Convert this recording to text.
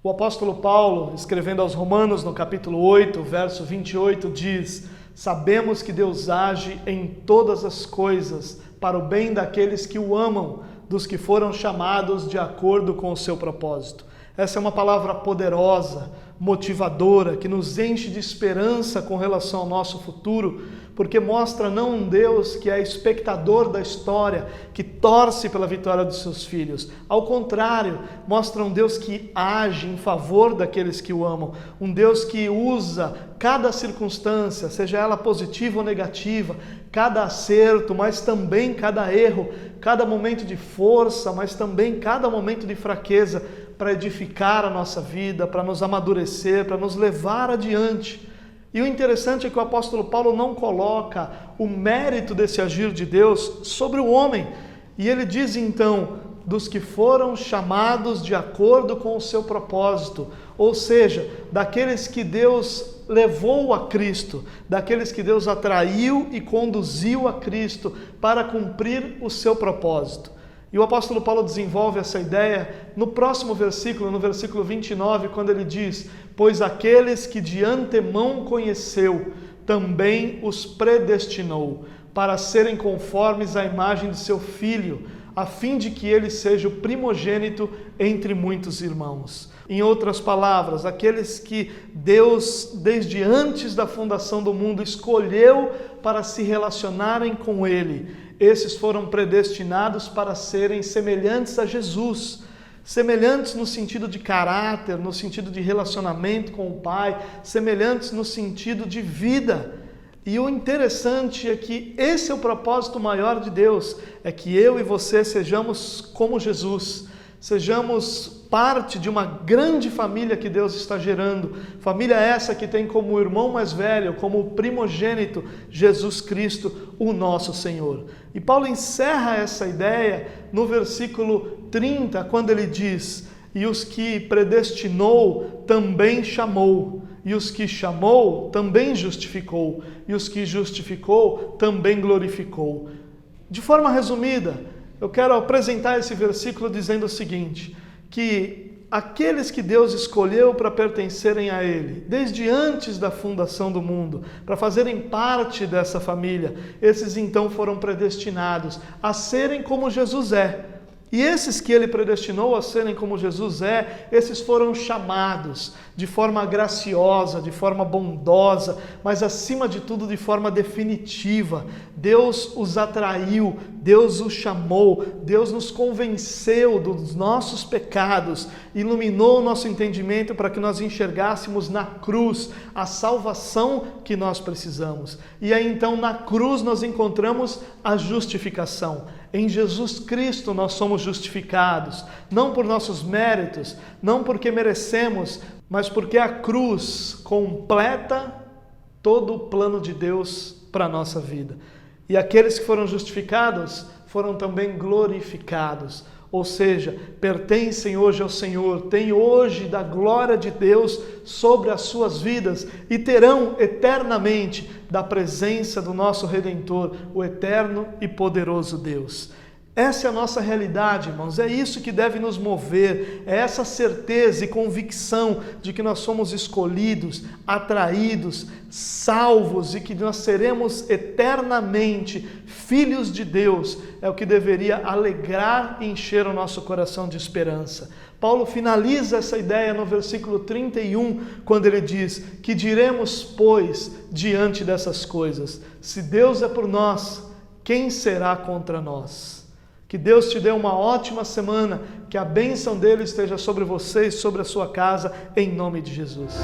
O apóstolo Paulo, escrevendo aos Romanos, no capítulo 8, verso 28, diz: sabemos que Deus age em todas as coisas para o bem daqueles que o amam, dos que foram chamados de acordo com o seu propósito. Essa é uma palavra poderosa, motivadora, que nos enche de esperança com relação ao nosso futuro, porque mostra não um Deus que é espectador da história, que torce pela vitória dos seus filhos. Ao contrário, mostra um Deus que age em favor daqueles que o amam, um Deus que usa cada circunstância, seja ela positiva ou negativa, cada acerto, mas também cada erro, cada momento de força, mas também cada momento de fraqueza, para edificar a nossa vida, para nos amadurecer, para nos levar adiante. E o interessante é que o apóstolo Paulo não coloca o mérito desse agir de Deus sobre o homem. E ele diz então, dos que foram chamados de acordo com o seu propósito, ou seja, daqueles que Deus levou a Cristo, daqueles que Deus atraiu e conduziu a Cristo para cumprir o seu propósito. E o apóstolo Paulo desenvolve essa ideia no próximo versículo, no versículo 29, quando ele diz: pois aqueles que de antemão conheceu, também os predestinou, para serem conformes à imagem de seu Filho, a fim de que ele seja o primogênito entre muitos irmãos. Em outras palavras, aqueles que Deus, desde antes da fundação do mundo, escolheu para se relacionarem com Ele, esses foram predestinados para serem semelhantes a Jesus. Semelhantes no sentido de caráter, no sentido de relacionamento com o Pai, semelhantes no sentido de vida. E o interessante é que esse é o propósito maior de Deus, é que eu e você sejamos como Jesus, sejamos parte de uma grande família que Deus está gerando, família essa que tem como irmão mais velho, como primogênito, Jesus Cristo, o nosso Senhor. E Paulo encerra essa ideia no versículo 30, quando ele diz: e os que predestinou também chamou, e os que chamou também justificou, e os que justificou também glorificou. De forma resumida, eu quero apresentar esse versículo dizendo o seguinte, que aqueles que Deus escolheu para pertencerem a Ele, desde antes da fundação do mundo, para fazerem parte dessa família, esses então foram predestinados a serem como Jesus é. E esses que Ele predestinou a serem como Jesus é, esses foram chamados de forma graciosa, de forma bondosa, mas acima de tudo de forma definitiva. Deus os atraiu, Deus os chamou, Deus nos convenceu dos nossos pecados, iluminou o nosso entendimento para que nós enxergássemos na cruz a salvação que nós precisamos. E aí então na cruz nós encontramos a justificação. Em Jesus Cristo nós somos justificados, não por nossos méritos, não porque merecemos, mas porque a cruz completa todo o plano de Deus para a nossa vida. E aqueles que foram justificados foram também glorificados, ou seja, pertencem hoje ao Senhor, têm hoje da glória de Deus sobre as suas vidas e terão eternamente da presença do nosso Redentor, o eterno e poderoso Deus. Essa é a nossa realidade, irmãos, é isso que deve nos mover, é essa certeza e convicção de que nós somos escolhidos, atraídos, salvos e que nós seremos eternamente filhos de Deus, é o que deveria alegrar e encher o nosso coração de esperança. Paulo finaliza essa ideia no versículo 31, quando ele diz: que diremos, pois, diante dessas coisas? Se Deus é por nós, quem será contra nós? Que Deus te dê uma ótima semana, que a bênção dele esteja sobre você e sobre a sua casa, em nome de Jesus.